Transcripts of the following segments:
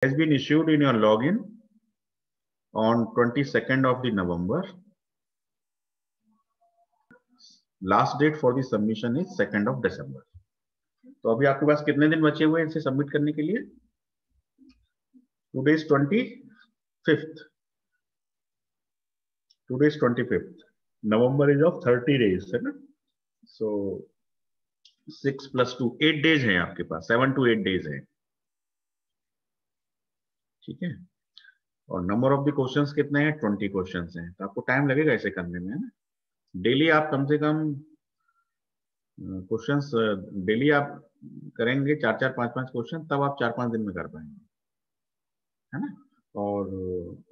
has been issued in your login on 22nd of the November. Last date for the submission is 2nd of December. तो अभी आपके पास कितने दिन बचे हुए हैं इसे सबमिट करने के लिए? Today is 25th. Today is 25th. November is of 30 days, है ना? So 6 plus 2, 8 days हैं आपके पास, 7 to 8 days हैं. ठीक है. और नंबर ऑफ द क्वेश्चंस कितने हैं? 20 क्वेश्चंस हैं. तो आपको टाइम लगेगा इसे करने में, है ना? डेली आप कम से कम क्वेश्चंस डेली आप करेंगे 4-4, 5-5 क्वेश्चन, तब आप 4-5 दिन में कर पाएंगे, है ना? और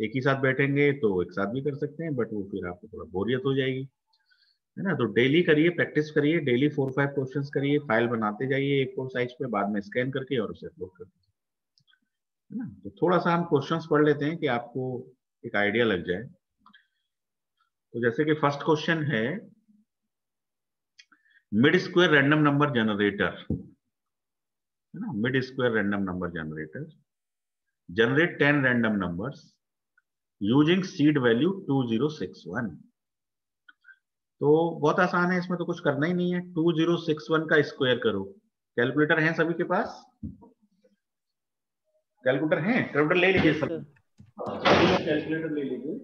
एक ही साथ बैठेंगे तो एक साथ भी कर सकते हैं, बट वो फिर आपको थोड़ा बोरियत हो जाएगी, है ना? तो डेली करिए, प्रैक्टिस करिए, डेली 4-5 क्वेश्चंस करिए, फाइल बनाते जाइए A4 साइज पे, बाद में स्कैन करके और उसे अपलोड कर दीजिए, है ना? तो थोड़ा सा हम क्वेश्चंस पढ़ लेते हैं कि आपको एक आइडिया लग जाए. तो जैसे कि फर्स्ट क्वेश्चन है, mid square random number generator, है ना? Mid square random number generator generate 10 random numbers using seed value 2061. तो बहुत आसान है, इसमें तो कुछ करना ही नहीं है. 2061 का स्क्वायर करो. कैलकुलेटर है सभी के पास? कैलकुलेटर है? कैलकुलेटर ले लीजिए सब. कैलकुलेटर ले लीजिए.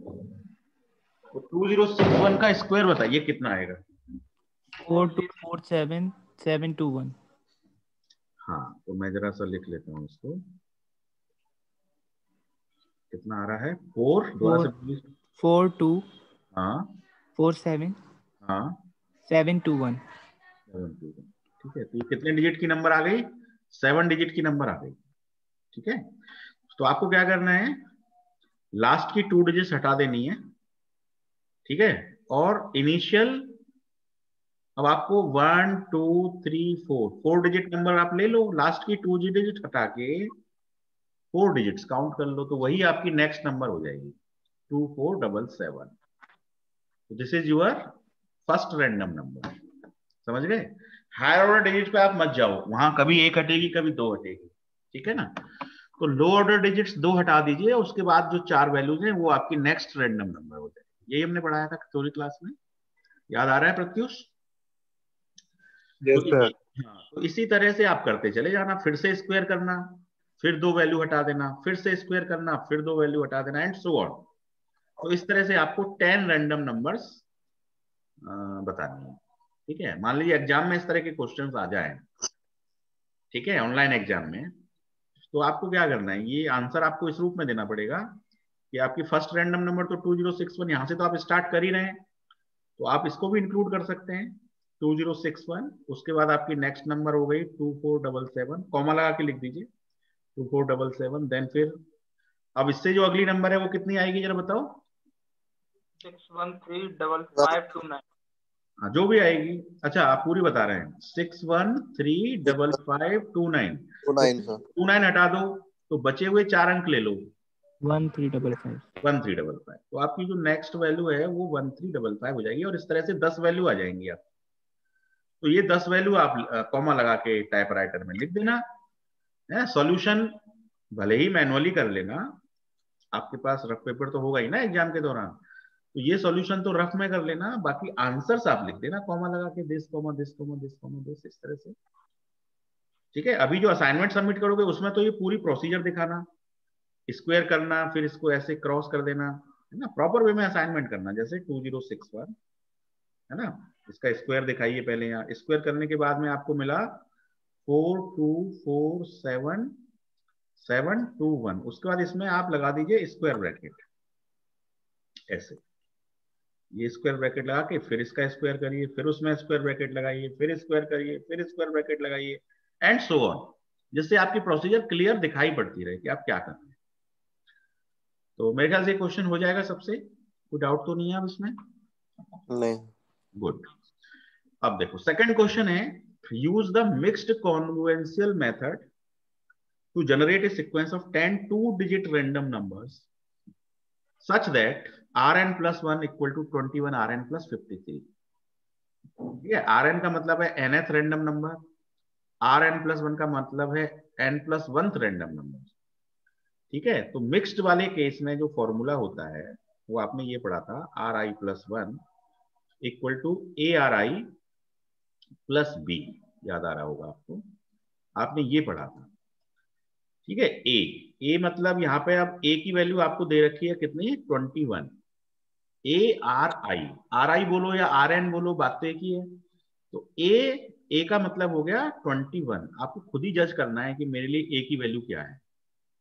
तो 2061 का स्क्वायर बताइए कितना आएगा? 4247721. हाँ, तो मैं जरा सा लिख लेता हूँ इसको. कितना आ रहा है? 4 दोबारा से 42 हाँ 47 हाँ 721. 721. ठीक है. तो ये कितने डिजिट की नंबर आ गई? 7 डिजिट की नंबर आ गई. ठीक है. तो आपको क्या करना है? लास्ट की 2 डिजिट्स हटा देनी है. ठीक है. और इनिशियल, अब आपको 1 2 3 4 डिजिट नंबर आप ले लो. लास्ट की 2 डिजिट हटा के 4 डिजिट्स काउंट कर लो, तो वही आपकी नेक्स्ट नंबर हो जाएगी 2477. This is your first random number. समझ गए? हायर ऑर्डर डिजिट पे आप मत जाओ, वहां कभी 1 हटेगी, कभी 2 हटेगी. ठीक है ना? तो लो ऑर्डर डिजिट्स 2 हटा दीजिए, उसके बाद जो 4 वैल्यूज हैं वो आपकी नेक्स्ट रैंडम नंबर हो जाएगी. यही हमने पढ़ाया था थ्योरी क्लास में. याद आ रहा है प्रत्युष? तो इसी तरह से आप करते चले जाना. फिर से स्क्वायर करना, फिर 2 वैल्यू हटा देना, फिर से स्क्वायर करना, फिर 2 वैल्यू हटा देना, एंड सो ऑन. तो इस तरह से आपको 10 रैंडम नंबर्स बतानी है. ठीक है. मान लीजिए एग्जाम में इस तरह के क्वेश्चंस आ जाए, ठीक है, ऑनलाइन एग्जाम में, तो आपको क्या करना है? ये आंसर आपको इस रूप में देना पड़ेगा कि आपकी फर्स्ट रैंडम नंबर तो 2061, यहां से तो आप स्टार्ट कर ही रहे हैं, तो आप इसको भी इंक्लूड कर सकते हैं 2061. उसके बाद आपकी नेक्स्ट नंबर हो गई 2477, कॉमा लगा के लिख दीजिए 2477. देन फिर अब इससे जो अगली नंबर है वो कितनी आएगी जरा बताओ? 6135529. हाँ, जो भी आएगी. अच्छा, आप पूरी बता रहे हैं. 6135529. 29 हटा दो, तो बचे हुए 4 अंक ले लो. 1355. 1355. तो आपकी जो नेक्स्ट वैल्यू है वो 1355 हो जाएगी. और इस तरह से 10 वैल्यू आ जाएंगी आप. तो ये 10 वैल्यू आप कॉमा लगा के टाइपराइटर में लिख देना. सॉल्यूशन भले ही मैनुअली कर लेना, आपके पास रफ पेपर तो होगा ही ना एग्जाम के दौरान, तो ये सॉल्यूशन तो रफ में कर लेना, बाकी आंसर्स आप लिख देना कॉमा लगा के, this comma this comma this comma this, इस तरह से. ठीक है. अभी जो असाइनमेंट सबमिट करोगे उसमें तो ये पूरी प्रोसीजर दिखाना, स्क्वायर करना, फिर इसको ऐसे क्रॉस कर देना, है ना? प्रॉपर वे में असाइनमेंट करना. जैसे 2061, है ना? इसका स्क्वायर दिखाइए पहले. यहाँ स्क्वायर करने के बाद में आपको मिला 4247721. उसके बाद इसमें आप लगा दीजिए स्क्वायर ब्रैकेट ऐसे. ये स्क्वायर ब्रैकेट लगा के फिर इसका स्क्वायर करिए, फिर उसमें स्क्वायर ब्रैकेट लगाइए, फिर स्क्वायर करिए, फिर स्क्वायर ब्रैकेट लगाइए, एंड सो ऑन. जिससे आपकी प्रोसीजर क्लियर दिखाई पड़ती रहे कि आप क्या कर रहे हैं. तो मेरे ख्याल से क्वेश्चन हो जाएगा सबसे. कोई डाउट तो नहीं है अब इसमें? नहीं. गुड. अब देखो सेकंड क्वेश्चन है, यूज द मिक्स्ड कॉन्वेंशियल method to generate a sequence of 10 2-digit random numbers such that Rn plus 1 equal to 21 Rn plus 53. ठीक है. Rn का मतलब है nth random number, Rn plus 1 का मतलब है n plus 1th random number. ठीक है, तो मिक्स्ड वाले केस में जो फॉर्मूला होता है वो आपने ये पढ़ा था, R I plus one equal to A R I plus B, याद आ रहा होगा आपको, आपने ये पढ़ा था। ठीक है, ए मतलब यहाँ पे अब ए की वैल्यू आपको दे रखी है कितनी, 21। आर आई बोलो या आर एन बोलो, बात तो एक ही है। तो ए का मतलब हो गया 21। आपको खुद ही जज करना है कि मेरे लिए ए की वैल्यू क्या है।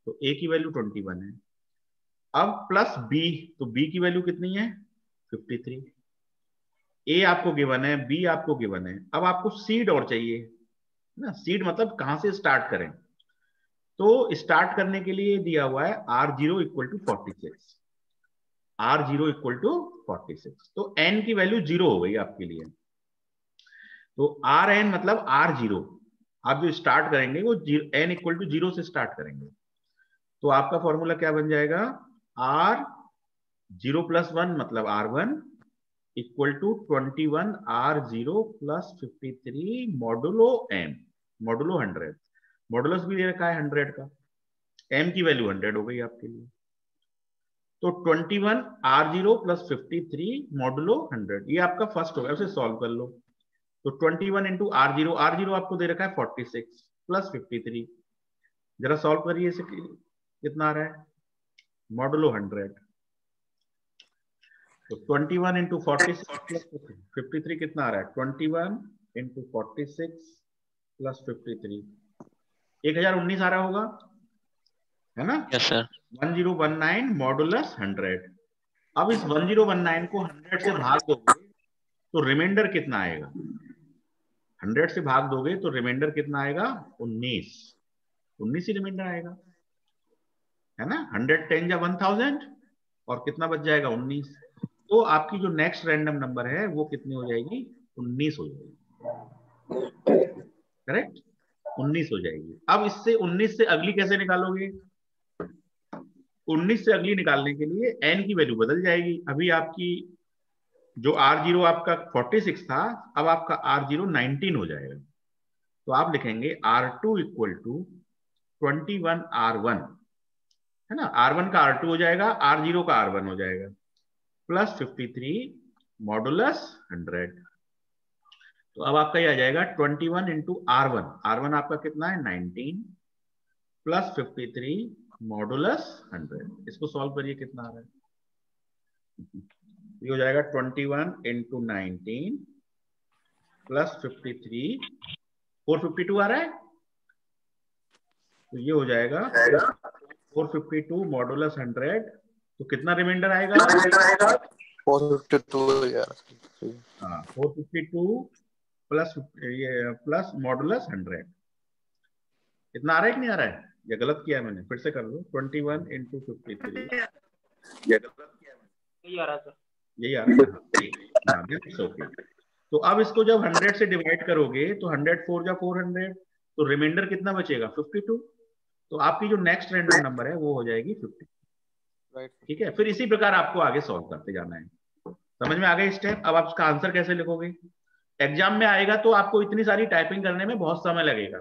तो ए की वैल्यू 21 है। अब प्लस बी, तो बी की वैल्यू कितनी है, 53। ए आपको गिवन है, बी आपको गिवन है, अब आपको सीड और चाहिए ना। सीड मतलब कहां से स्टार्ट करें, तो स्टार्ट करने के लिए दिया हुआ है R0 equal to 46। R0 equal to 46, तो n की वैल्यू 0 हो गई आपके लिए। तो Rn मतलब R0, आप जो स्टार्ट करेंगे वो n इक्वल टू 0 से स्टार्ट करेंगे। तो आपका फॉर्मूला क्या बन जाएगा, R0 प्लस 1 मतलब R1 equal to 21 R0 plus 53 modulo m, modulo 100। Modulus भी दे रखा है 100 का, m की वैल्यू 100 हो गई आपके लिए। तो 21 R0 प्लस 53 मॉडुलो 100, ये आपका फर्स्ट होगा, उसे सॉल्व कर लो। तो 21 इंटू R0, R0 आपको दे रखा है 46 प्लस 53, जरा सॉल्व करिए इसे, कितना आ रहा है, मॉडुलो 100। तो 21 इंटू 46 प्लस 53 कितना आ रहा है, 21 इंटू 46 प्लस 53, 1019 आ रहा होगा, है ना। Yes sir. 1019 मॉडुलस 100। अब इस 1019 को 100 से भाग दोगे तो रिमाइंडर कितना आएगा, 100 से भाग दोगे तो रिमाइंडर कितना आएगा, 19 ही रिमाइंडर आएगा, है ना। 100 10 या 1000 और कितना बच जाएगा, 19। तो आपकी जो नेक्स्ट रैंडम नंबर है वो कितनी हो जाएगी, 19 हो जाएगी, करेक्ट, 19 हो जाएगी। अब इससे 19 से अगली कैसे निकालोगे, 19 से अगली निकालने के लिए n की वैल्यू बदल जाएगी। अभी आपकी जो R0 आपका 46 था, अब आपका R0 19 हो जाएगा। तो आप लिखेंगे R2 इक्वल टू 21 R1, है ना, R1 का R2 हो जाएगा, R0 का R1 हो जाएगा, प्लस 53 मॉडुलस 100। तो अब आपका ये आ जाएगा 21 इंटू R1, R1 आपका कितना है 19 प्लस 53 मॉडुलस 100। इसको सॉल्व करिए, कितना आ रहा है, ये हो जाएगा 21 इंटू 19 प्लस 53, 452 आ रहा है। तो ये हो जाएगा 452 मॉडुलस 100। तो कितना रिमाइंडर आएगा, 452 यार। हाँ 452 प्लस ये प्लस मॉडुलस 100, कितना आ रहा है कि नहीं आ रहा है, या गलत किया है मैंने, फिर से कर लो। 21 इंटू 53, या गलत किया है, यही आ रहा सर, यही आ रहा है, ओके। तो अब इसको जब 100 से डिवाइड करोगे तो 100 4 जा 400, तो रिमाइंडर कितना बचेगा, 52। तो आपकी जो नेक्स्ट रैंडम नंबर है वो हो जाएगी 50, ठीक है। फिर इसी प्रकार आपको आगे सॉल्व करते जाना है। समझ में आ गए स्टेप। अब आप उसका आंसर कैसे लिखोगे, एग्जाम में आएगा तो आपको इतनी सारी टाइपिंग करने में बहुत समय लगेगा।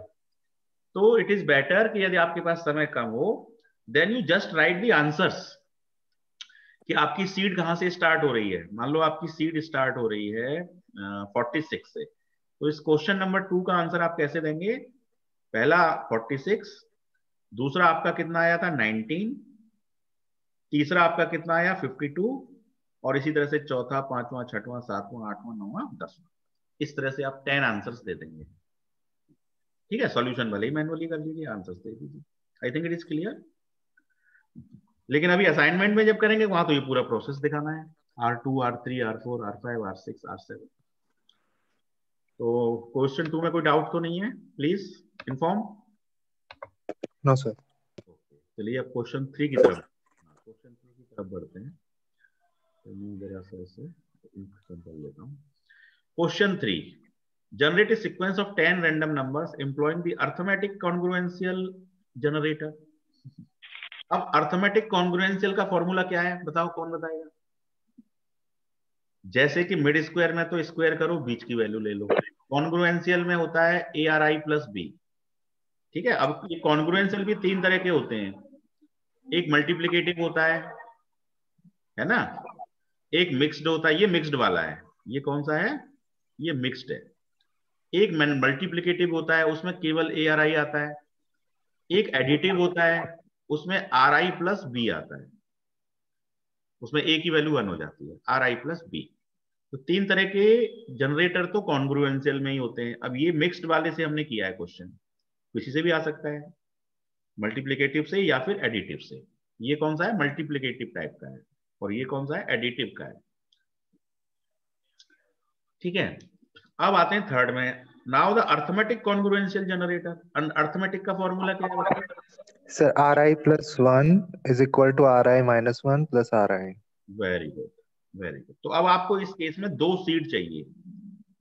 तो इट इज बेटर कि यदि आपके पास समय कम हो, then you just write the answers, कि आपकी सीड कहां से स्टार्ट हो रही है। मान लो आपकी सीड स्टार्ट हो रही है 46 से, तो इस क्वेश्चन नंबर 2 का आंसर आप कैसे देंगे, पहला 46, दूसरा आपका कितना आया था 19, तीसरा आपका कितना आया 52, और इसी तरह से चौथा, पांचवा, छठवां, सातवां, आठवां, नौवां, 10वां। इस तरह से आप 10 आंसर्स दे देंगे, ठीक है। सॉल्यूशन भले ही मैनुअली कर लीजिए, आंसर्स दे दीजिए। आई थिंक इट इज क्लियर। लेकिन अभी असाइनमेंट में जब करेंगे वहां तो ये पूरा प्रोसेस दिखाना है, R2 R3 R4 R5 R6 R7। तो क्वेश्चन 2 में कोई डाउट तो नहीं है, प्लीज इन्फॉर्म। No sir. चलिए अब क्वेश्चन 3 की तरफ बढ़ते हैं। तो मैं जरा सा इसे कर लेता हूँ। Question 3, generate a sequence of 10 random numbers employing the arithmetic congruential generator। अब अर्थमेटिक कॉन्ग्रुएंशियल का फॉर्मूला क्या है, बताओ, कौन बताएगा। जैसे कि मिड स्क्वायर में तो स्क्वायर करो, बीच की वैल्यू ले लो। कॉन्ग्रुएंशियल में होता है A R I plus B, ठीक है। अब ये कॉन्ग्रुएंशियल भी 3 तरह के होते हैं, एक मल्टीप्लिकेटिव होता है ना, एक मिक्स्ड होता है, ये मिक्स्ड वाला है, ये कौन सा है, ये मिक्स्ड है। एक मल्टीप्लिकेटिव होता है, उसमें केवल ए आर आई आता है। एक एडिटिव होता है, उसमें आर आई प्लस बी आता है, उसमें ए की वैल्यू 1 हो जाती है, आर आई प्लस बी। तो 3 तरह के जनरेटर तो कॉन्ग्रुएंशियल में ही होते हैं। अब ये मिक्स्ड वाले से हमने किया है क्वेश्चन, किसी से भी आ सकता है, मल्टीप्लिकेटिव से या फिर एडिटिव से। ये कौन सा है, मल्टीप्लिकेटिव टाइप का है, और ये कौन सा है, एडिटिव का है। ठीक है, अब आते हैं थर्ड में। Now the arithmetic congruential generator. Arithmetic का फॉर्मूला क्या है बताइए? Sir Ri plus 1 is equal to Ri minus 1 plus Ri. Very good, very good. तो अब आपको इस केस में 2 सीड चाहिए,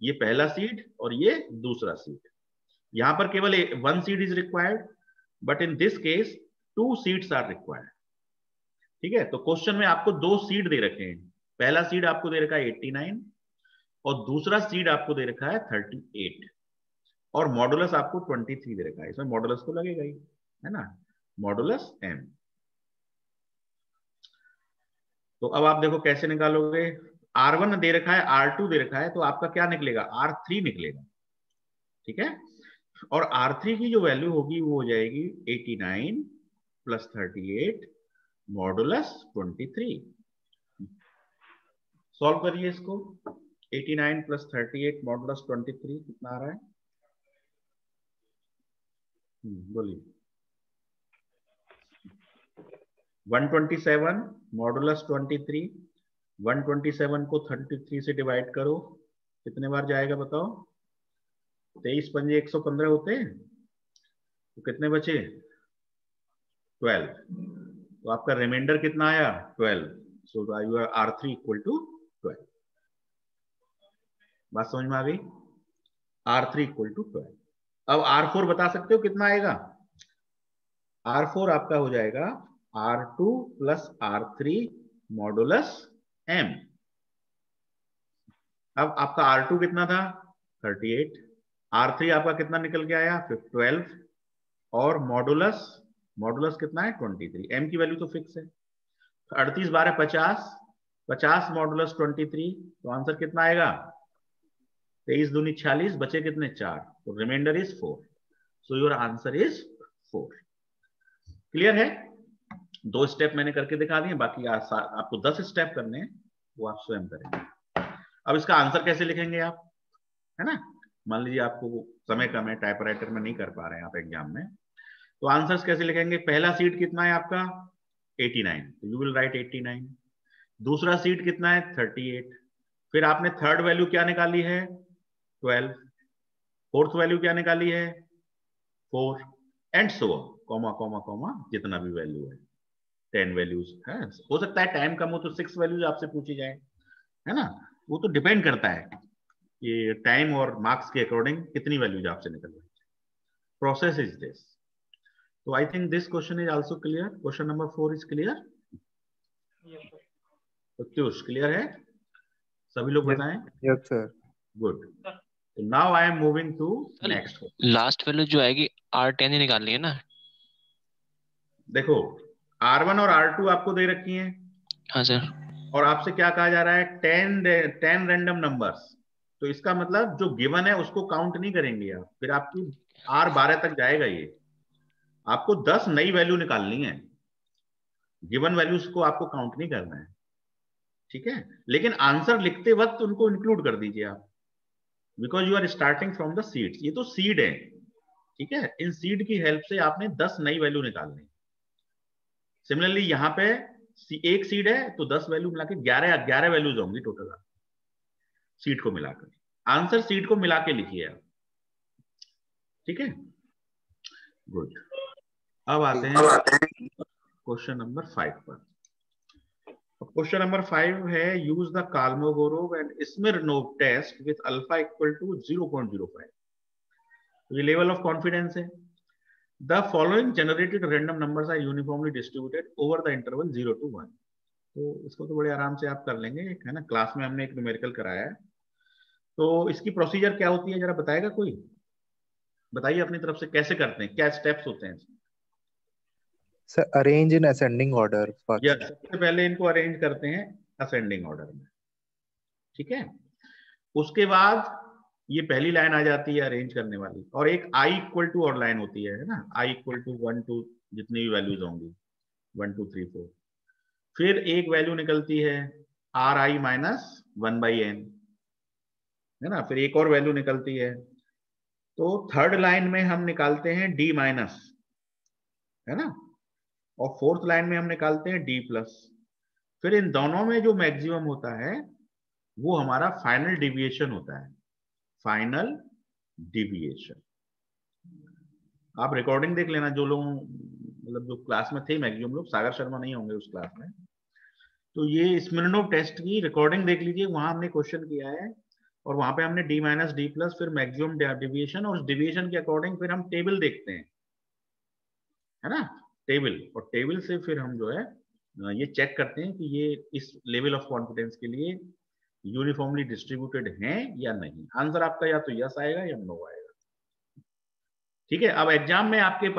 ये पहला सीड और ये दूसरा सीड। यहां पर केवल 1 seed is required, but in this case 2 seeds are required. ठीक है, तो क्वेश्चन में आपको 2 सीड दे रखे हैं। पहला सीड आपको दे रखा है 89 और दूसरा सीड आपको दे रखा है 38, और मॉडुलस आपको 23 दे रखा है। इसमें मॉडुलस तो लगेगा ही, है ना, मॉडुलस m। तो अब आप देखो कैसे निकालोगे। R1 दे रखा है, R2 दे रखा है, तो आपका क्या निकलेगा, R3 निकलेगा। ठीक है, और R3 की जो वैल्यू होगी वो हो जाएगी 89 प्लस 38 मॉडुलस 23। सॉल्व करिए इसको। 89 प्लस 38 मॉडुलस 23 कितना आ रहा है, बोलिए। 127 मॉडुलस 23। 127 को 33 से डिवाइड करो, कितने बार जाएगा बताओ? 23 पंजे 115 होते हैं, तो कितने बचे, 12। तो आपका रिमाइंडर कितना आया, 12। So your R3 equal to 12। बात समझ में आ गई, R3 इक्वल टू 12। अब R4 बता सकते हो कितना आएगा? R4 आपका हो जाएगा R2 plus R3 modulus M। अब आपका R2 कितना था, 38, R3 आपका कितना निकल के आया, 12, और मॉडुलस, मॉडुलस कितना है, 23। M की वैल्यू तो फिक्स है। 38 12 50, 50 मॉडुलस 23, तो आंसर कितना आएगा, 23 दूनी 46, बचे कितने, 4, तो reminder is 4। So your answer is 4। Clear है? 2 स्टेप मैंने करके दिखा दिए, बाकी आपको 10 स्टेप करने हैं, वो आप स्वयं करेंगे। अब इसका आंसर कैसे लिखेंगे आप, है ना, मान लीजिए आपको समय कम है, टाइपराइटर में नहीं कर पा रहे हैं आप एग्जाम में, तो आंसर्स कैसे लिखेंगे? पहला सीट कितना है आपका, 89, तो यू विल राइट 89। दूसरा सीट कितना है, 38। फिर आपने थर्ड वैल्यू क्या निकाली है, 12। फोर्थ वैल्यू क्या निकाली है, 4, and so comma comma comma जितना भी वैल्यू है, 10 वैल्यूज है। हो सकता है टाइम कम हो तो 6 वैल्यूज आपसे पूछी जाए, है ना, वो तो डिपेंड करता है कि टाइम और मार्क्स के अकॉर्डिंग कितनी वैल्यूज आपसे निकल रही है। Process is this. तो I think this question is also clear. Question number 4 is clear. Pratyush clear है? सभी लोग बताएं। Yes, sir. गुड। तो now I am moving to next. Last value जो आएगी R10 ही निकालनी है ना? देखो R1 और R2 आपको दे रखी हैं, हाँ सर। और आपसे क्या कहा जा रहा है, 10 रैंडम नंबर्स। तो इसका मतलब जो गिवन है उसको काउंट नहीं करेंगे आप, फिर आपकी R12 तक जाएगा ये। आपको 10 नई वैल्यू निकालनी है, गिवन वैल्यूज को आपको काउंट नहीं करना है। ठीक है, लेकिन आंसर लिखते वक्त उनको इंक्लूड कर दीजिए आप, because you are starting from the seeds. ये तो सीड है, ठीक है, इन सीड की हेल्प से आपने 10 नई वैल्यू निकालनी। सिमिलरली यहां पे एक सीड है तो 10 वैल्यू मिला के 11 वैल्यूज होंगी टोटल सीड को मिलाकर। आंसर सीड को मिला के लिखिए आप, ठीक है, गुड। अब आते हैं क्वेश्चन नंबर 5 पर। क्वेश्चन नंबर 5 है, use the Kolmogorov and Smirnov test with alpha equal to 0.05। ये लेवल ऑफ कॉन्फिडेंस है। The following generated random numbers are uniformly distributed over the interval 0 to 1। तो इसको तो बड़े आराम से आप कर लेंगे, है ना, क्लास में हमने एक न्यूमेरिकल कराया है। तो इसकी प्रोसीजर क्या होती है जरा बताएगा कोई? बताइए अपनी तरफ से कैसे करते हैं, क्या स्टेप्स होते हैं? Sir, arrange in ascending order first. या सबसे पहले इनको अरेंज करते हैं असेंडिंग ऑर्डर में, ठीक है। उसके बाद ये पहली लाइन आ जाती है अरेंज करने वाली, और एक आई इक्वल टू और लाइन होती है ना, आई इक्वल टू 1 2 जितनी भी वैल्यूज होंगी 1 2 3 4, फिर एक वैल्यू निकलती है आर आई माइनस 1/n, है ना, फिर एक और वैल्यू निकलती है। तो थर्ड लाइन में हम निकालते हैं डी माइनस, है ना, और फोर्थ लाइन में हम निकालते हैं डी प्लस। फिर इन दोनों में जो मैक्सिमम होता है वो हमारा फाइनल डिविएशन होता है, फाइनल डिविएशन। आप रिकॉर्डिंग देख लेना, जो लोग मतलब जो क्लास में थे मैक्सिमम लोग, सागर शर्मा नहीं होंगे उस क्लास में, तो ये स्मिर्नोव टेस्ट की रिकॉर्डिंग देख लीजिए, वहां हमने क्वेश्चन किया है और वहां पे हमने डी माइनस डी प्लस फिर मैक्सिमम डिविएशन, और उस डिविएशन के अकॉर्डिंग फिर हम टेबल देखते हैं, है ना, टेबल, और टेबल से फिर हम जो है ये चेक करते हैं कि ये इस लेवल ऑफ कॉन्फिडेंस के लिए यूनिफॉर्मली डिस्ट्रीब्यूटेड हैं या नहीं। आंसर आपका या तो यस आएगा या नो आएगा, ठीक है। अब एग्जाम में आपके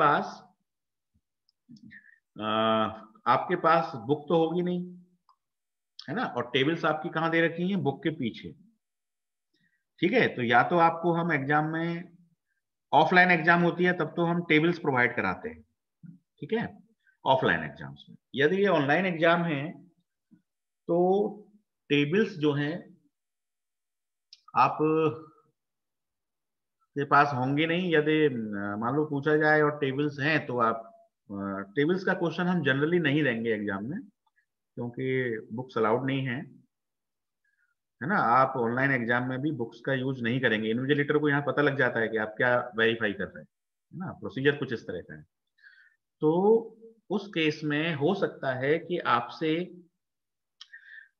पास बुक तो होगी नहीं, है ना, और टेबल्स आपकी कहां दे रखी हैं, बुक के पीछे, ठीक है। तो या तो आपको हम एग्जाम में, ऑफलाइन एग्जाम होती है तब तो हम टेबल्स प्रोवाइड कराते हैं, ठीक है, ऑफलाइन एग्जाम्स में। यदि ये ऑनलाइन एग्जाम है तो टेबल्स जो हैं आप के पास होंगे नहीं। यदि मान लो पूछा जाए और टेबल्स हैं तो आप, टेबल्स का क्वेश्चन हम जनरली नहीं देंगे एग्जाम में, क्योंकि बुक्स अलाउड नहीं है, है ना। आप ऑनलाइन एग्जाम में भी बुक्स का यूज नहीं करेंगे, इन्विजिलेटर को यहाँ पता लग जाता है कि आप क्या वेरीफाई कर रहे हैं, है ना, प्रोसीजर कुछ इस तरह का है। तो उस केस में हो सकता है कि आपसे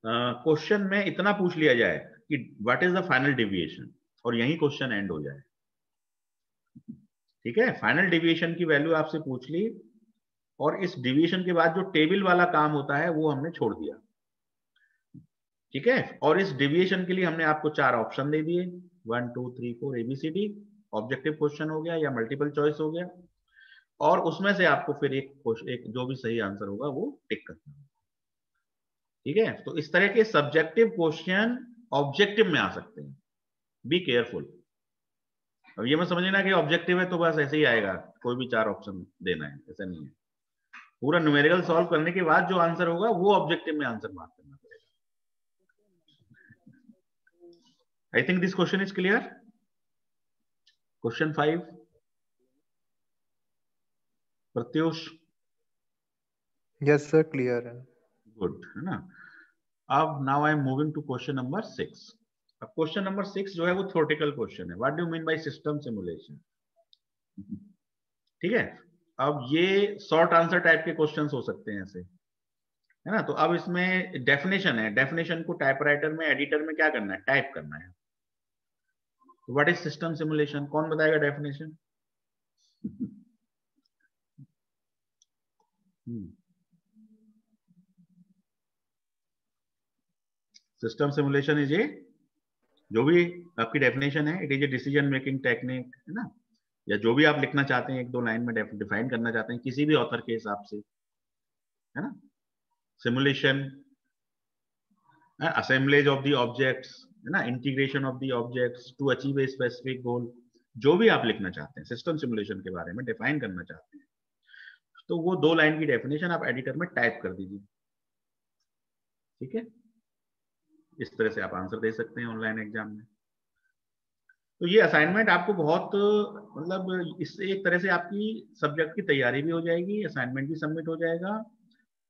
क्वेश्चन में इतना पूछ लिया जाए कि what is the final deviation, और यही क्वेश्चन एंड हो जाए, ठीक है। फाइनल डेविएशन की वैल्यू आपसे पूछ ली, और इस डेविएशन के बाद जो टेबल वाला काम होता है वो हमने छोड़ दिया, ठीक है। और इस डेविएशन के लिए हमने आपको 4 ऑप्शन दे दिए, 1 2 3 4 ABCD, ऑब्जेक्टिव क्वेश्चन हो गया या मल्टीपल चॉइस हो गया, और उसमें से आपको फिर एक जो भी सही आंसर होगा वो टिक करना है, ठीक है। तो इस तरह के सब्जेक्टिव क्वेश्चन ऑब्जेक्टिव में आ सकते हैं, बी केयरफुल। अब ये मत समझना कि ऑब्जेक्टिव है तो बस ऐसे ही आएगा, कोई भी 4 ऑप्शन देना है, ऐसा नहीं है। पूरा न्यूमेरिकल सॉल्व करने के बाद जो आंसर होगा वो ऑब्जेक्टिव में आंसर मार्क करना पड़ेगा। I think this question is clear. Question 5 Pratyush. Yes sir, clear है। गुड, है ना। अब now I am moving to question number 6। अब क्वेश्चन नंबर 6 जो है वो थ्योरेटिकल क्वेश्चन है। What do you mean by system simulation, ठीक है। अब ये शॉर्ट आंसर टाइप के क्वेश्चंस हो सकते हैं ऐसे, है ना। तो अब इसमें डेफिनेशन है, डेफिनेशन को टाइपराइटर में, एडिटर में क्या करना है, टाइप करना है। तो व्हाट इज सिस्टम सिमुलेशन, कौन बताएगा definition? System simulation is a, जो भी आपकी डेफिनेशन है, it is a decision making technique, है ना, या जो भी आप लिखना चाहते हैं 1 2 लाइन में डिफाइन करना चाहते हैं किसी भी ऑथर के हिसाब से, है ना। Simulation, assemblage of the objects, है ना, integration of the objects to achieve a specific goal, जो भी आप लिखना चाहते हैं सिस्टम सिमुलेशन के बारे में डिफाइन करना चाहते हैं, तो वो 2 लाइन की डेफिनेशन आप एडिटर में टाइप कर दीजिए, ठीक है। इस तरह से आप आंसर दे सकते हैं ऑनलाइन एग्जाम में। तो ये असाइनमेंट आपको बहुत, मतलब इससे एक तरह से आपकी सब्जेक्ट की तैयारी भी हो जाएगी, असाइनमेंट भी सबमिट हो जाएगा,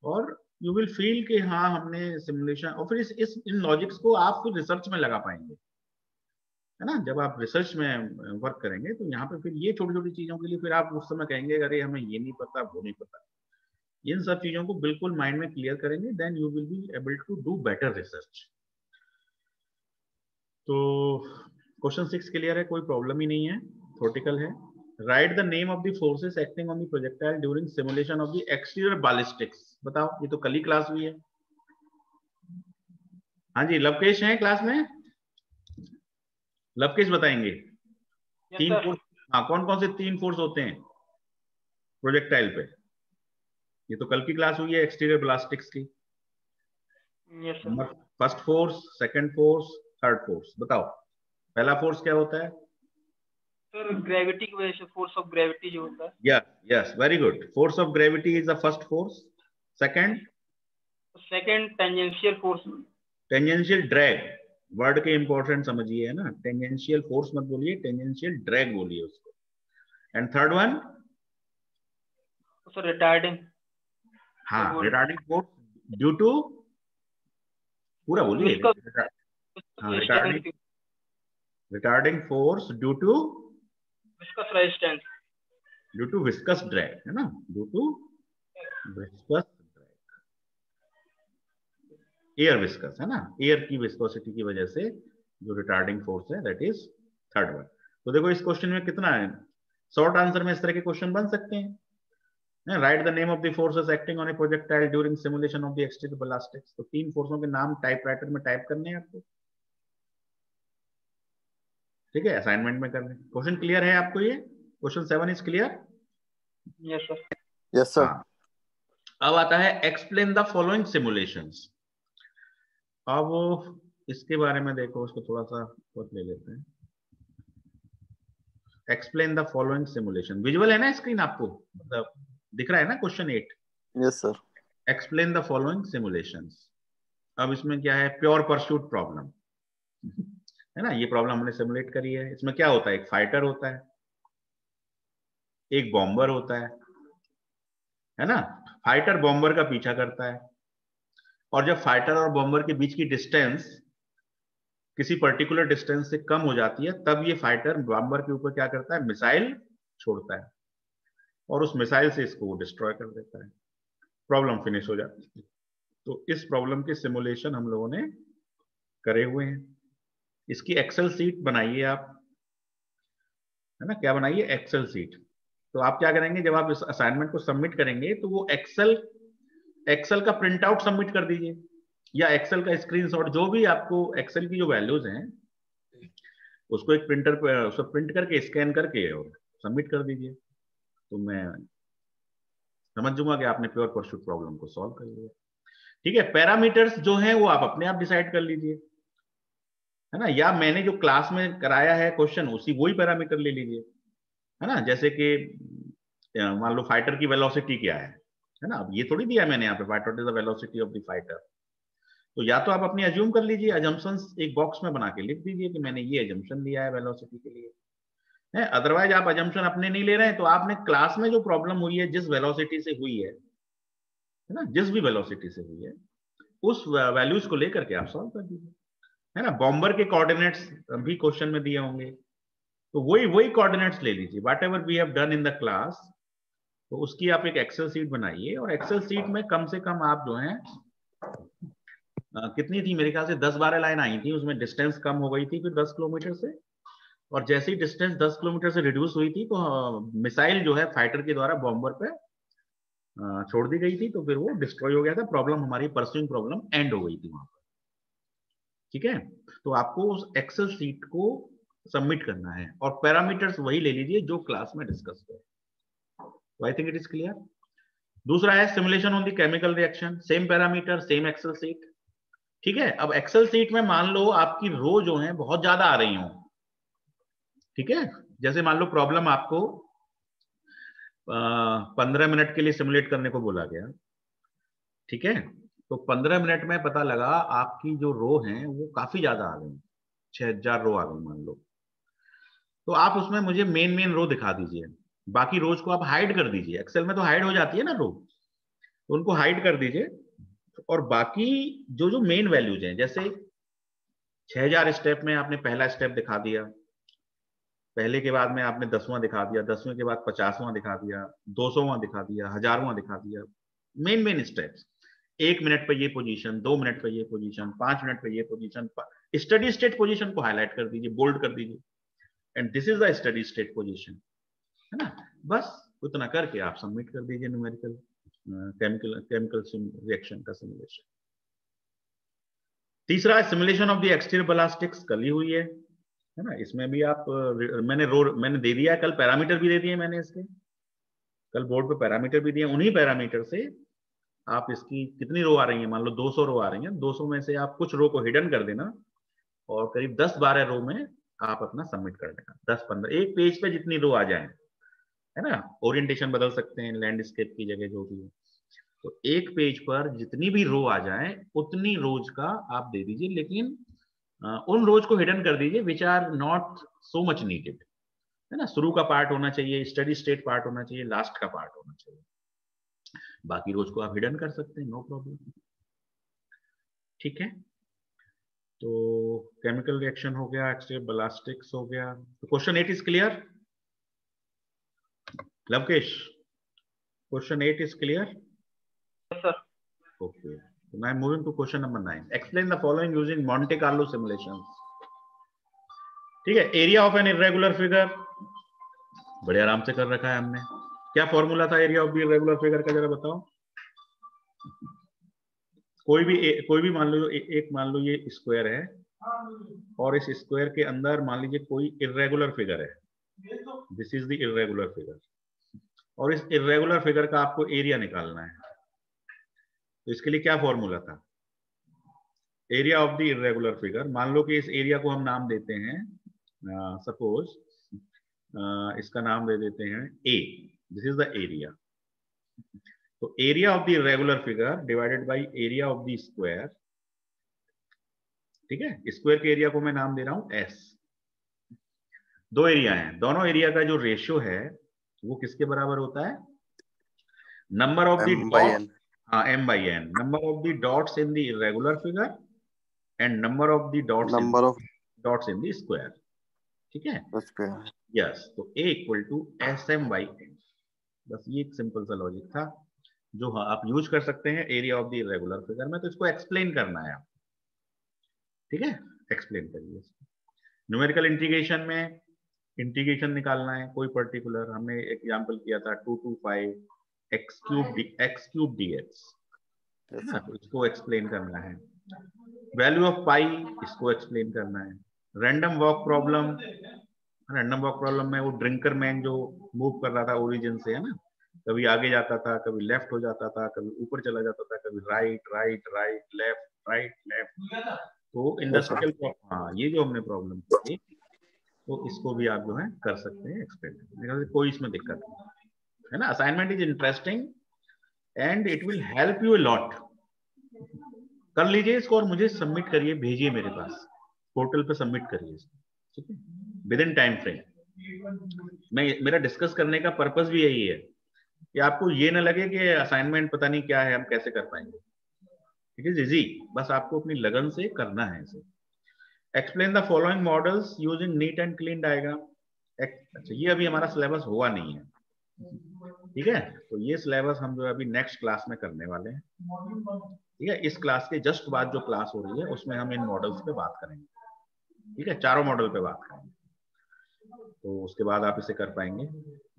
और यू विल फील कि हाँ हमने सिमुलेशन, और फिर इस इन लॉजिक्स को आप फिर रिसर्च में लगा पाएंगे, है ना। जब आप रिसर्च में वर्क करेंगे तो यहाँ पे फिर ये छोटी छोटी चीजों के लिए फिर आप उस समय कहेंगे अरे हमें ये नहीं पता वो नहीं पता, इन सब चीजों को बिल्कुल माइंड में क्लियर करेंगे, then you will be able to do better research. तो क्वेश्चन 6 क्लियर है, कोई प्रॉब्लम ही नहीं है, थ्योरेटिकल है। Write the name of the forces acting on the projectile during simulation of the exterior ballistics. बताओ, ये तो कल ही क्लास हुई है। हाँ जी, लवकेश हैं क्लास में? लवकेश बताएंगे। 3 फोर्स, हाँ, कौन कौन से 3 फोर्स होते हैं प्रोजेक्टाइल पे? ये तो कल की क्लास हुई है एक्सटीरियर ब्लास्टिक्स की। Yes sir. Number first force, second force, third force, बताओ पहला फोर्स क्या होता है? सर ग्रेविटी की वजह से, फोर्स ऑफ ग्रेविटी जो होता है। Yes yes, very good, force of gravity is the first force. Second? Second tangential force. Tangential drag, word के इंपॉर्टेंट समझिए, है ना, टेंजेंशियल फोर्स मत बोलिए, टेंजेंशियल ड्रैग बोलिए उसको। And third one? Sir retarding. हाँ, रिटार्डिंग फोर्स ड्यू टू, पूरा बोलिए। हाँ, retarding, retarding force due to viscous resistance. Due to viscous drag, है ना, due to viscous drag, air viscous, है ना, एयर की विस्कोसिटी की वजह से जो रिटार्डिंग फोर्स है, दैट इज थर्ड वन। तो देखो इस क्वेश्चन में कितना है, शॉर्ट आंसर में इस तरह के क्वेश्चन बन सकते हैं। Right the name of the forces acting on A projectile during simulation of the exterior ballistics. तो 3 फोर्सों के नाम टाइपराइटर में टाइप करने हैं आपको, ठीक है, असाइनमेंट में करने। क्वेश्चन क्लियर है आपको? ये question 7 is clear? Yes sir. Yes sir. हाँ, अब आता है एक्सप्लेन द फॉलोइंग सिमुलेशंस। अब इसके बारे में देखो, उसको थोड़ा सा बहुत ले लेते हैं। Explain the following simulation, visual है ना स्क्रीन आपको, मतलब दिख रहा है ना question 8? Yes sir. Explain the following simulations. अब इसमें क्या है, प्योर परस्यूट प्रॉब्लम है ना, ये प्रॉब्लम हमने सिमुलेट करी है। इसमें क्या होता है, एक फाइटर होता है, एक बॉम्बर होता है ना, फाइटर बॉम्बर का पीछा करता है, और जब फाइटर और बॉम्बर के बीच की डिस्टेंस किसी पर्टिकुलर डिस्टेंस से कम हो जाती है, तब ये फाइटर बॉम्बर के ऊपर क्या करता है, मिसाइल छोड़ता है, और उस मिसाइल से इसको डिस्ट्रॉय कर देता है, प्रॉब्लम फिनिश हो जाती है। तो इस प्रॉब्लम के सिमुलेशन हम लोगों ने करे हुए हैं। इसकी एक्सेल सीट बनाइए आप, है ना, क्या बनाइए, एक्सेल सीट। तो आप क्या करेंगे, जब आप इस असाइनमेंट को सबमिट करेंगे तो वो एक्सेल का प्रिंट आउट सबमिट कर दीजिए, या एक्सेल का स्क्रीनशॉट, जो भी आपको एक्सेल की जो वैल्यूज हैं उसको एक प्रिंटर पे उसको प्रिंट करके स्कैन करके और सबमिट कर दीजिए। तो मैं समझ जाऊंगा कि आपने प्योर परस्यूट प्रॉब्लम को सॉल्व कर लिया। ठीक है, पैरामीटर्स जो हैं वो आप अपने आप डिसाइड कर लीजिए, है ना, या मैंने जो क्लास में कराया है क्वेश्चन उसी वही पैरामीटर ले लीजिए, है ना। जैसे कि मान लो फाइटर की वेलोसिटी क्या है ना, अब ये थोड़ी दिया मैंने यहाँ पे, what is the velocity of the fighter. तो या तो आप अपनी अज्यूम कर लीजिए, अजम्पशंस एक बॉक्स में बना के लिख दीजिए कि मैंने ये अजम्पशन लिया है वेलोसिटी के लिए, है। अदरवाइज आप अजम्पशन अपने नहीं ले रहे हैं, तो आपने क्लास में जो प्रॉब्लम हुई है, जिस वेलोसिटी से हुई है ना, जिस भी वेलोसिटी से हुई है, उस वैल्यूज को लेकर के आप सॉल्व कर दीजिए, है ना। बॉम्बर के कोऑर्डिनेट्स भी क्वेश्चन में दिए होंगे, तो वही कोऑर्डिनेट्स ले लीजिए, whatever we have done in the class. तो उसकी आप एक एक्सेल सीट बनाइए, और एक्सेल सीट में कम से कम आप जो है कितनी थी, मेरे ख्याल से 10-12 लाइन आई थी, उसमें डिस्टेंस कम हो गई थी फिर 10 किलोमीटर से, और जैसे ही डिस्टेंस 10 किलोमीटर से रिड्यूस हुई थी तो मिसाइल जो है फाइटर के द्वारा बॉम्बर पे छोड़ दी गई थी, तो फिर वो डिस्ट्रॉय हो गया था, प्रॉब्लम हमारी परस्यूइंग प्रॉब्लम एंड हो गई थी वहां पर। ठीक है, तो आपको उस एक्सेल सीट को सबमिट करना है, और पैरामीटर्स वही ले लीजिए जो क्लास में डिस्कस हुए। तो I think it is clear. दूसरा है simulation on the chemical reaction, same parameter, same excel sheet. ठीक है, अब एक्सेल सीट में मान लो आपकी रो जो है बहुत ज्यादा आ रही हो, ठीक है, जैसे मान लो प्रॉब्लम आपको 15 मिनट के लिए सिमुलेट करने को बोला गया, ठीक है, तो 15 मिनट में पता लगा आपकी जो रो है वो काफी ज्यादा आ गई, 6000 रो आ गई मान लो। तो आप उसमें मुझे मेन रो दिखा दीजिए, बाकी रोज को आप हाइड कर दीजिए, एक्सेल में तो हाइड हो जाती है ना रो, तो उनको हाइड कर दीजिए, और बाकी जो मेन वैल्यूज हैं, जैसे 6000 स्टेप में आपने पहला स्टेप दिखा दिया, पहले के बाद में आपने 10वां दिखा दिया, 10वें के बाद 50वां दिखा दिया, 200वां दिखा दिया, 1000वां दिखा दिया, मेन स्टेप्स। 1 मिनट पे ये पोजीशन, 2 मिनट पे ये पोजीशन, 5 मिनट पे ये पोजीशन, स्टडी स्टेट पोजीशन को हाईलाइट कर दीजिए, बोल्ड कर दीजिए, and this is the steady state position, है ना। बस उतना करके आप सबमिट कर दीजिए न्यूमेरिकल केमिकल रिएक्शन का सिमुलेशन। तीसरा simulation of the exterior ballistics, कल ही हुई है ना। इसमें भी आप मैंने दे दिया कल, पैरामीटर भी दे दिए मैंने इसके, कल बोर्ड पे पैरामीटर भी दिए, उन्हीं पैरामीटर से आप इसकी कितनी रो आ रही है, मान लो 200 रो आ रही है, 200 में से आप कुछ रो को हिडन कर देना और करीब 10-12 रो में आप अपना सबमिट कर देना। 10-15 एक पेज पे जितनी रो आ जाए, है ना, ओरिएंटेशन बदल सकते हैं लैंडस्केप की जगह जो भी है, तो एक पेज पर जितनी भी रो आ जाए उतनी रोज का आप दे दीजिए, लेकिन उन रोज को हिडन कर दीजिए which are not so much needed, है ना। शुरू का पार्ट होना चाहिए, स्टडी स्टेट पार्ट होना चाहिए, लास्ट का पार्ट होना चाहिए, बाकी रोज को आप हिडन कर सकते हैं, नो प्रॉब्लम। ठीक है, तो केमिकल रिएक्शन हो गया, एक्सट्रेट बलास्टिक्स हो गया। तो question 8 is clear Lavkesh? Question 8 is clear? Sir Okay. So now I'm moving to question number 9. Explain the following using Monte Carlo simulations. ठीक है, area of an irregular figure बड़े आराम से कर रखा है हमने। क्या फॉर्मूला था area of the irregular figure का, जरा बताओ। कोई भी मान लो, एक मान लो ये स्क्वायर है और इस स्क्वायर के अंदर मान लीजिए कोई इरेगुलर फिगर है, this is the irregular figure, और इस इरेगुलर फिगर का आपको एरिया निकालना है। तो इसके लिए क्या फॉर्मूला था? Area of the irregular figure, मान लो कि इस एरिया को हम नाम देते हैं, सपोज इसका नाम दे देते हैं ए, दिस इज द एरिया। तो area of the irregular figure divided by area of the square, ठीक है, स्क्वायर के एरिया को मैं नाम दे रहा हूं एस। दो एरिया हैं, दोनों एरिया का जो रेशियो है वो किसके बराबर होता है? नंबर ऑफ द डॉट, हाँ, m by n, number of the dots in the irregular figure and number of the dots in the square, ठीक है, यस। तो a equal to sm by n, बस ये एक सिंपल सा logic था जो आप यूज कर सकते हैं area of the irregular figure में। तो इसको एक्सप्लेन करना है आप, ठीक है, एक्सप्लेन करिए। न्यूमेरिकल इंटीग्रेशन में इंटीग्रेशन निकालना है कोई पर्टिकुलर, हमने एग्जांपल किया था 225 x cube dx, है ना, तो इसको एक्सप्लेन करना है। वैल्यू ऑफ पाई, इसको एक्सप्लेन करना है। Random walk problem, random walk problem में वो ड्रिंकर मैन जो मूव कर रहा था ओरिजिन से, है ना, कभी आगे जाता था, कभी लेफ्ट हो जाता था, कभी ऊपर चला जाता था, कभी right right right left right left. तो इंडस्ट्रियल, हाँ, ये जो हमने प्रॉब्लम की तो इसको भी आप जो है कर सकते हैं एक्सप्लेन, कोई इसमें दिक्कत नहीं है ना। Assignment is interesting and it will help you a lot. कर लीजिए इसको और मुझे सबमिट करिए, भेजिए मेरे पास, पोर्टल पे सबमिट करिए इसको, ठीक है, विद इन टाइम फ्रेम। मेरा डिस्कस करने का पर्पस भी यही है कि आपको ये ना लगे कि असाइनमेंट पता नहीं क्या है, हम कैसे कर पाएंगे। इट इज इजी, बस आपको अपनी लगन से करना है इसे। Explain the following models using neat and clean diagram. अच्छा, ये अभी हमारा सिलेबस हुआ नहीं है, ठीक है, तो ये सिलेबस हम जो अभी नेक्स्ट क्लास में करने वाले हैं, ठीक है। इस क्लास के जस्ट बाद जो क्लास हो रही है उसमें हम इन मॉडल्स पे बात करेंगे, ठीक है, चारों मॉडल पे बात करेंगे, तो उसके बाद आप इसे कर पाएंगे।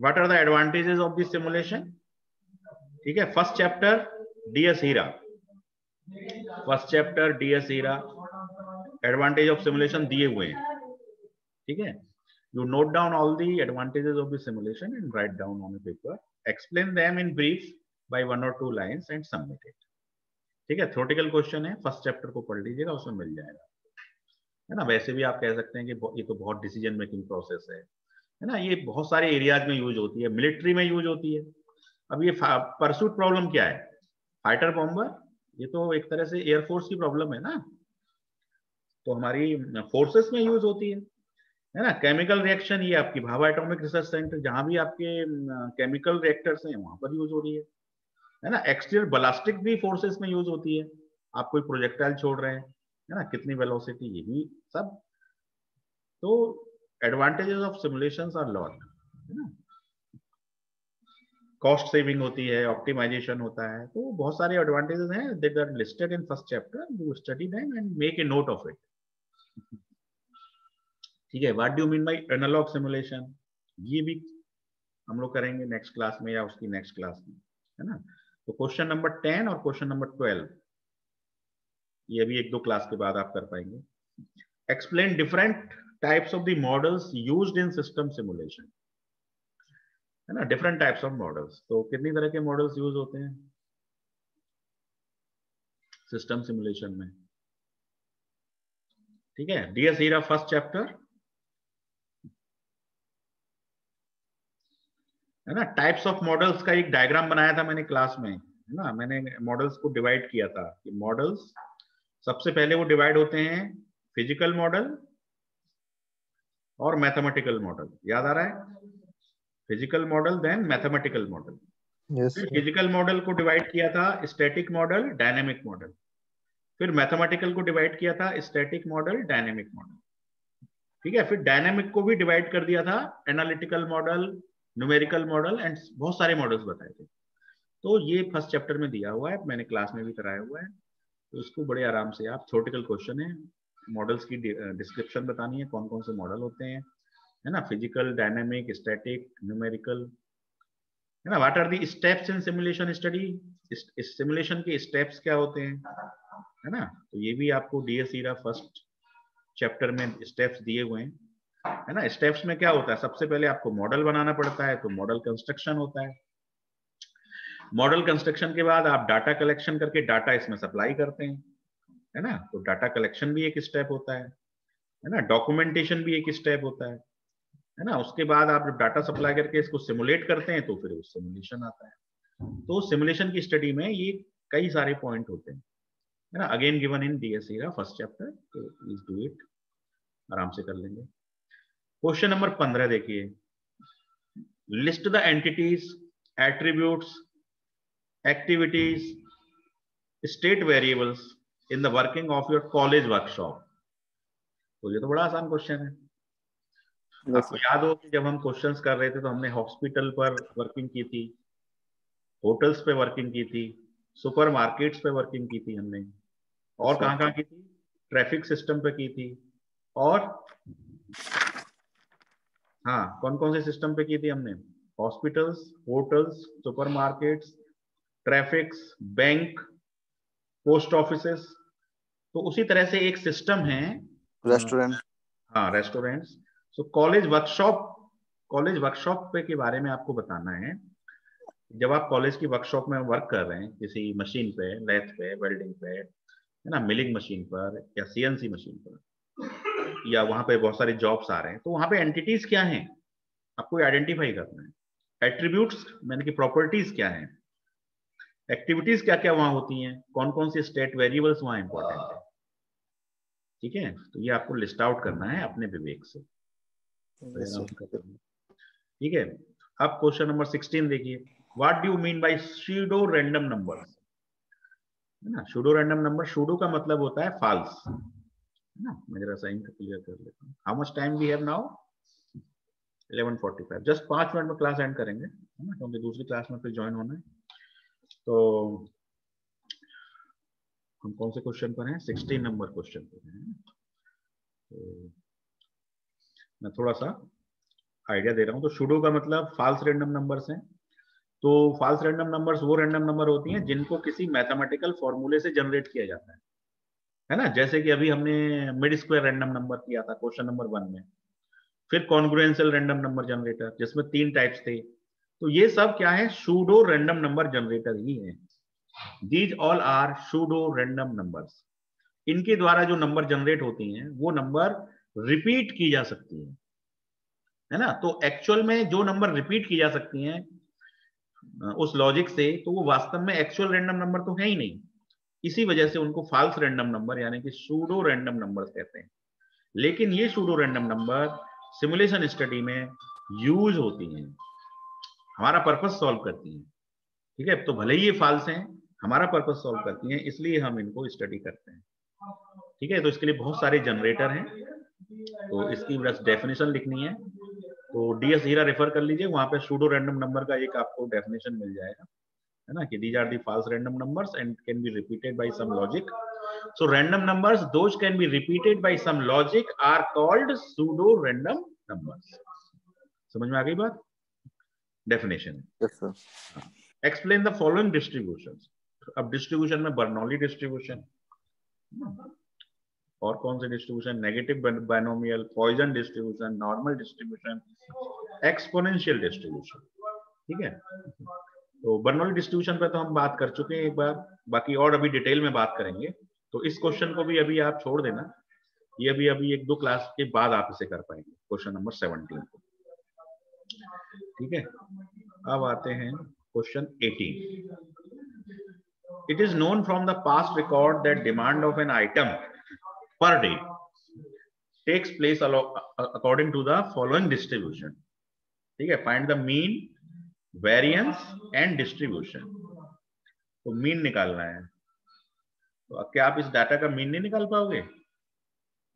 What are the advantages of this simulation, ठीक है। First chapter DS Hira, first chapter DS Hira, advantage of simulation दिए हुए हैं, ठीक है। You note down all the advantages of the simulation and write down on a paper. Explain them in brief by 1 or 2 lines and submit it. ठीक है, theoretical question है, first chapter को पढ़ लीजिएगा, उसमें मिल जाएगा, है ना। वैसे भी आप कह सकते हैं कि ये तो बहुत डिसीजन मेकिंग प्रोसेस है ना, ये बहुत सारे एरियाज में यूज होती है, मिलिट्री में यूज होती है। अब ये परसूट प्रॉब्लम क्या है, फाइटर बॉम्बर, ये तो एक तरह से एयरफोर्स की प्रॉब्लम है ना, तो हमारी फोर्सेस में यूज होती है ना। केमिकल रिएक्शन, ये आपकी भाभा एटॉमिक रिसर्च सेंटर, जहां भी आपके केमिकल रिएक्टर्स हैं वहां पर यूज हो रही है ना। एक्सटर्नल बलास्टिक भी फोर्सेस में यूज होती है, आप कोई प्रोजेक्टाइल छोड़ रहे हैं, है ना, कितनी वेलोसिटी, ये भी सब। तो advantages of simulations are lot, है ना। कॉस्ट सेविंग होती है, ऑप्टिमाइजेशन होता है, तो बहुत सारे एडवांटेजेस हैं that are listed in first chapter, you study them and make a note of it, ठीक है। What do you mean by analog simulation, ये भी हम लोग करेंगे नेक्स्ट क्लास में या उसकी नेक्स्ट क्लास में, है ना। तो क्वेश्चन नंबर 10 और क्वेश्चन नंबर 12 ये भी 1-2 क्लास के बाद आप कर पाएंगे। Explain different types of the models used in system simulation. है ना, डिफरेंट टाइप्स ऑफ मॉडल्स। तो कितनी तरह के मॉडल्स यूज होते हैं सिस्टम सिमुलेशन में? ठीक है, डीएस हीरा फर्स्ट चैप्टर, है ना। टाइप्स ऑफ मॉडल्स का एक डायग्राम बनाया था मैंने क्लास में, है ना। मैंने मॉडल्स को डिवाइड किया था कि मॉडल्स सबसे पहले वो डिवाइड होते हैं फिजिकल मॉडल और मैथमेटिकल मॉडल। याद आ रहा है? Physical model then mathematical model. Yes, फिर sir. फिजिकल मॉडल को डिवाइड किया था स्टैटिक मॉडल, डायनेमिक मॉडल। फिर मैथमेटिकल को डिवाइड किया था स्टैटिक मॉडल, डायनेमिक मॉडल। ठीक है, फिर डायनेमिक को भी डिवाइड कर दिया था analytical model, numerical model and बहुत सारे मॉडल्स बताए थे। तो ये फर्स्ट चैप्टर में दिया हुआ है, मैंने क्लास में भी कराया हुआ है। तो इसको बड़े आराम से आप, थ्योरेटिकल क्वेश्चन है, मॉडल्स की डिस्क्रिप्शन बतानी है, कौन कौन से मॉडल होते हैं, है ना। फिजिकल, डायनेमिक, स्टैटिक, न्यूमेरिकल, है ना। What are the steps in simulation study, इस सिमुलेशन के स्टेप्स क्या होते हैं, है ना। तो ये भी आपको डीएस हीरा फर्स्ट चैप्टर में स्टेप्स दिए हुए हैं, है ना। स्टेप्स में क्या होता है, सबसे पहले आपको मॉडल बनाना पड़ता है, तो मॉडल कंस्ट्रक्शन होता है। मॉडल कंस्ट्रक्शन के बाद आप डाटा कलेक्शन करके डाटा इसमें सप्लाई करते हैं, है ना। तो डाटा कलेक्शन भी एक स्टेप होता है ना। डॉक्यूमेंटेशन भी एक स्टेप होता है ना। उसके बाद आप जब डाटा सप्लाई करके इसको सिमुलेट करते हैं तो फिर वो सिमुलेशन आता है। तो सिमुलेशन की स्टडी में ये कई सारे पॉइंट होते हैं, है ना। अगेन गिवन इन डीएससी का फर्स्ट चैप्टर, तो प्लीज डू इट, आराम से कर लेंगे। क्वेश्चन नंबर 15 देखिए, list the entities, attributes, activities, state variables in the working of your college workshop. तो ये तो बड़ा आसान क्वेश्चन है। Yes, आपको sir. याद हो कि जब हम क्वेश्चंस कर रहे थे तो हमने हॉस्पिटल पर वर्किंग की थी, होटल्स पे वर्किंग की थी, सुपरमार्केट्स पे वर्किंग की थी हमने, और अच्छा. कहाँ की थी, ट्रैफिक सिस्टम पे की थी, और हाँ, कौन कौन से सिस्टम पे की थी हमने, hospitals, hotels, supermarkets, traffics, bank, post offices. तो उसी तरह से एक सिस्टम है, Restaurant. हाँ, रेस्टोरेंट्स। सो कॉलेज वर्कशॉप पे के बारे में आपको बताना है। जब आप कॉलेज की वर्कशॉप में वर्क कर रहे हैं, किसी मशीन पे, लेथ पे, वेल्डिंग पे, है ना, मिलिंग मशीन पर या सीएनसी मशीन पर, या वहां पे बहुत सारे जॉब्स आ रहे हैं, तो वहां पे एंटिटीज क्या हैं आपको आइडेंटिफाई करना है। एट्रीब्यूट्स मैंने कि प्रॉपर्टीज क्या हैं, एक्टिविटीज क्या क्या वहां होती हैं, कौन कौन से स्टेट वेरिएबल्स वहां इंपॉर्टेंट है। ठीक है, तो ये आपको लिस्ट आउट करना है अपने विवेक से। Yes, sir. ठीक है, अब क्वेश्चन नंबर 16 देखिए, what do you mean bye pseudo random numbers, है ना। सूडो रैंडम नंबर, सूडो का मतलब होता है फाल्स, है ना। मैं जरा साइन क्लियर कर लेता हूँ। How much time we have now, 11:45, just 5 minute में क्लास एंड करेंगे, है ना, क्योंकि दूसरी क्लास में फिर ज्वाइन होना है। तो हम कौन से क्वेश्चन पर हैं, 16 नंबर क्वेश्चन पर हैं। तो मैं थोड़ा सा आइडिया दे रहा हूँ। तो सूडो का मतलब फाल्स रैंडम नंबर्स हैं। तो फाल्स रैंडम नंबर्स वो रैंडम नंबर होती हैं जिनको किसी मैथमेटिकल फॉर्मूले से जनरेट किया जाता है ना। जैसे कि अभी हमने मिड स्क्वायर रैंडम नंबर किया था क्वेश्चन नंबर 1 में, फिर कॉन्ग्रुएंशियल रैंडम नंबर जनरेटर जिसमें 3 टाइप्स थे। तो ये सब क्या है, सूडो रैंडम नंबर जनरेटर ही है। These all are pseudo random numbers. इनके द्वारा जो नंबर जनरेट होती हैं वो नंबर रिपीट की जा सकती है ना। तो एक्चुअल में जो नंबर रिपीट की जा सकती हैं उस लॉजिक से, तो वो वास्तव में एक्चुअल रैंडम नंबर तो है ही नहीं। इसी वजह से उनको फाल्स रैंडम नंबर यानी कि सूडो रैंडम नंबर कहते हैं। लेकिन ये pseudo random number simulation study में यूज होती हैं, हमारा पर्पस सॉल्व करती हैं। ठीक है, तो भले ही ये फाल्स हैं, हमारा पर्पस सॉल्व करती हैं, इसलिए हम इनको स्टडी करते हैं। ठीक है, तो इसके लिए बहुत सारे जनरेटर हैं, तो इसकी बस डेफिनेशन लिखनी है। तो डीएस हीरा रेफर कर लीजिए, वहां पे सूडो रैंडम नंबर का एक आपको डेफिनेशन मिल जाएगा, है ना, कि these are the false random numbers and can be repeated by some logic. So random numbers those can be repeated by some logic are called pseudo random numbers. समझ में आ गई बात? Definition. Yes, sir. Explain the following distributions. अब distribution में Bernoulli distribution, और कौन से distribution, negative binomial, Poisson distribution, normal distribution, exponential distribution. ठीक है, तो बर्नौली डिस्ट्रीब्यूशन पे तो हम बात कर चुके हैं एक बार, बाकी और अभी डिटेल में बात करेंगे। तो इस क्वेश्चन को भी अभी आप छोड़ देना, ये अभी एक दो क्लास के बाद आप इसे कर पाएंगे, क्वेश्चन नंबर 17 को। ठीक है, अब आते हैं question 18। It is known from the past record that demand of an item per day takes place according to the following distribution. ठीक है, find the mean, variance and distribution. तो मीन निकालना है, तो क्या आप इस डाटा का मीन नहीं निकाल पाओगे?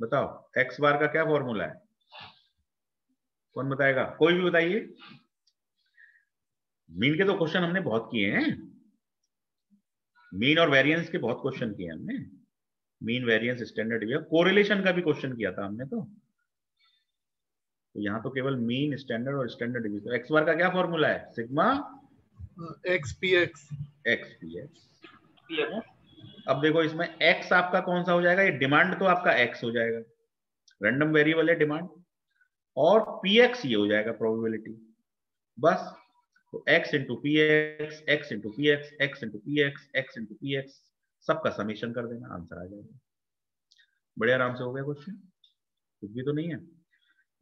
बताओ, एक्स बार का क्या फॉर्मूला है, कौन बताएगा? कोई भी बताइए। मीन के तो क्वेश्चन हमने बहुत किए हैं, मीन और वेरिएंस के बहुत क्वेश्चन किए हमने, mean variance standard division, correlation का भी क्वेश्चन किया था हमने। तो यहाँ तो केवल मीन, स्टैंडर्ड और स्टैंडर्ड डिवीजन। एक्स बार का क्या फॉर्मूला है? Sigma x P x. X P x. अब देखो इसमें एक्स आपका कौन सा हो जाएगा? ये डिमांड तो आपका एक्स हो जाएगा, रैंडम वेरिएबल है डिमांड, और पी एक्स ये हो जाएगा प्रोबेबिलिटी, बस। तो x into P x, x into P x, x into P x, x into P x, सबका समीशन कर देना, आंसर आ जाएगा। बड़े आराम से हो गया क्वेश्चन, कुछ भी तो नहीं है।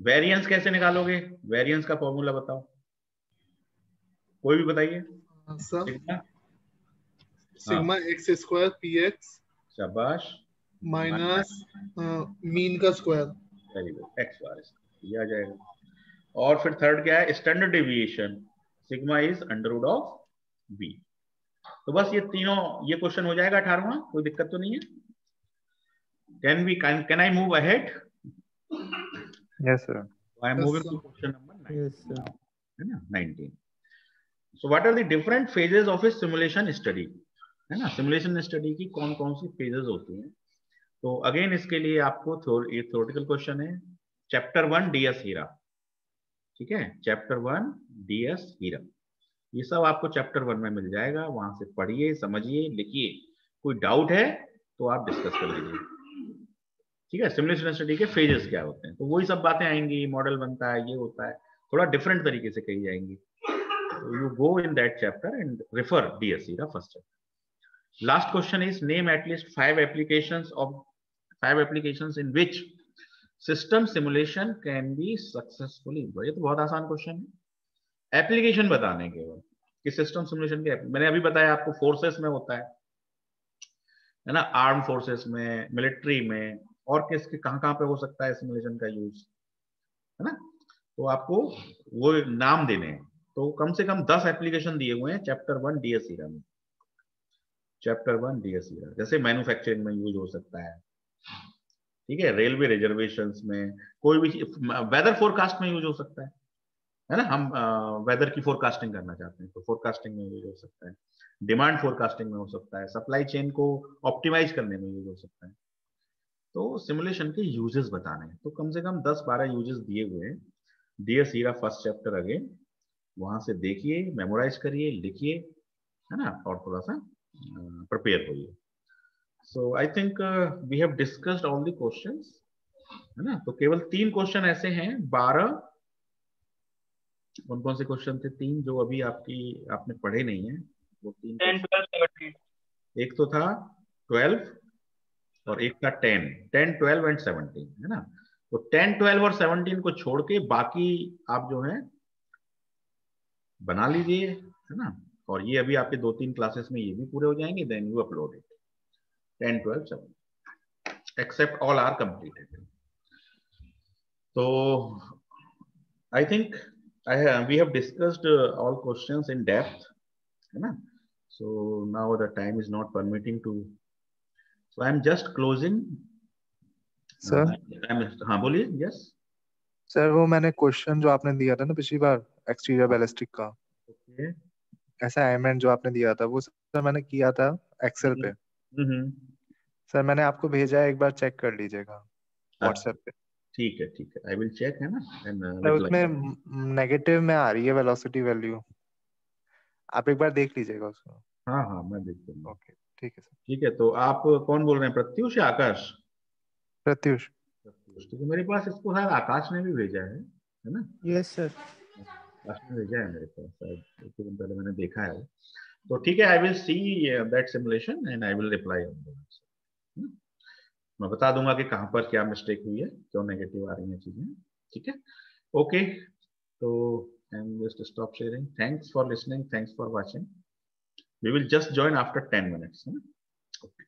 वेरिएंस कैसे निकालोगे? वेरिएंस का फॉर्मूला बताओ, कोई भी बताइए। Sigma x square p x, शाबाश, माइनस मीन का square, very good, x bar, ये आ जाएगा। और फिर थर्ड क्या है? Standard deviation, sigma is under root of b. तो बस ये तीनों, ये क्वेश्चन हो जाएगा 18वां, कोई दिक्कत तो नहीं है। Can I move ahead? Yes, sir. I am Yes, moving sir. to question number 19 Yes, sir. now, है ना, 19। So what are the different phases of a simulation study? है ना, सिमुलेशन स्टडी की कौन कौन सी फेजेस होती हैं? तो अगेन इसके लिए आपको ये थ्योरेटिकल क्वेश्चन है, चैप्टर 1 डीएस हीरा। ठीक है, चैप्टर 1 डीएस हीरा, ये सब आपको चैप्टर 1 में मिल जाएगा, वहां से पढ़िए, समझिए, लिखिए। कोई डाउट है तो आप डिस्कस कर लीजिए। ठीक है, सिमुलेशन स्टडी के फेजेस क्या होते हैं, तो वही सब बातें आएंगी, मॉडल बनता है, ये होता है, थोड़ा डिफरेंट तरीके से कही जाएंगी। You go in that chapter and refer DS Hira first chapter. Last question is name at least 5 applications in which system simulation can be successfully। ये तो बहुत आसान क्वेश्चन है, एप्लीकेशन बताने केवल कि सिस्टम सिमुलेशन के। मैंने अभी बताया आपको, फोर्सेस में होता है ना, आर्म फोर्सेस में, मिलिट्री में, और किसके कहां पे हो सकता है सिमुलेशन का यूज, है ना। तो आपको वो नाम देने हैं, तो कम से कम 10 एप्लीकेशन दिए हुए हैं चैप्टर 1 डीएस हीरा में। चैप्टर 1 डीएस हीरा, जैसे मैन्युफैक्चरिंग में यूज हो सकता है, ठीक है, रेलवे रिजर्वेशंस में, कोई भी वेदर फोरकास्ट में यूज हो सकता है ना। हम वेदर की फोरकास्टिंग करना चाहते हैं तो फोरकास्टिंग में यूज हो सकता है, डिमांड फोरकास्टिंग में हो सकता है, सप्लाई चेन को ऑप्टिमाइज करने में यूज हो सकता है। तो सिमुलेशन के यूजेस बताने हैं, तो कम से कम 10-12 यूजेस दिए हुए हैं। DS Hira first chapter again, वहां से देखिए, मेमोराइज करिए, लिखिए, है ना, और थोड़ा सा प्रिपेयर होइए। So I think we have discussed all the questions, है ना। तो केवल 3 क्वेश्चन ऐसे हैं, 12 कौन कौन से क्वेश्चन थे? 3 जो अभी आपने पढ़े नहीं है, वो 3 10, 12, 17। एक तो था 12 और एक था 10, 12 एंड 17, है ना। तो 10, 12 और 17 को छोड़ के बाकी आप जो है बना लीजिए, है ना। और ये अभी आपके 2-3 क्लासेस में ये भी पूरे हो जाएंगे, then you upload it. 10, 12, 17 except all are completed. तो I think we have discussed all questions in depth, है ना। So now the time is not permitting to, so I am just closing. Sir? हाँ बोलिए। Yes sir, वो मैंने question जो आपने दिया था ना पिछली बार, एक्सटीरियर बैलिस्टिक का, ओके, असाइनमेंट जो आपने दिया था, वो सर मैंने किया था एक्सेल पे। सर मैंने आपको भेजा है, एक बार चेक कर लीजिएगा व्हाट्सएप पे। ठीक है, आई विल चेक, है ना। सर उसमें नेगेटिव में आ रही है वेलोसिटी वैल्यू, आप एक बार देख लीजिएगा उसको। हाँ मैं देख लूंगा। ओके, ठीक है सर। ठीक है, तो आप कौन बोल रहे हैं, प्रत्युष या आकाश? प्रत्युष। प्रत्युष, तो मेरे पास इसको शायद आकाश ने भी भेजा है ना। Yes sir. लास्ट में भेजा है मेरे पास, शायद 1 दिन पहले मैंने देखा है वो। तो ठीक है, I will see that simulation and I will reply on that. मैं बता दूंगा कि कहां पर क्या मिस्टेक हुई है, क्यों नेगेटिव आ रही है चीजें। ठीक है, ओके। तो and just stop sharing. Thanks for listening, thanks for watching. We will just join after 10 minutes. Okay.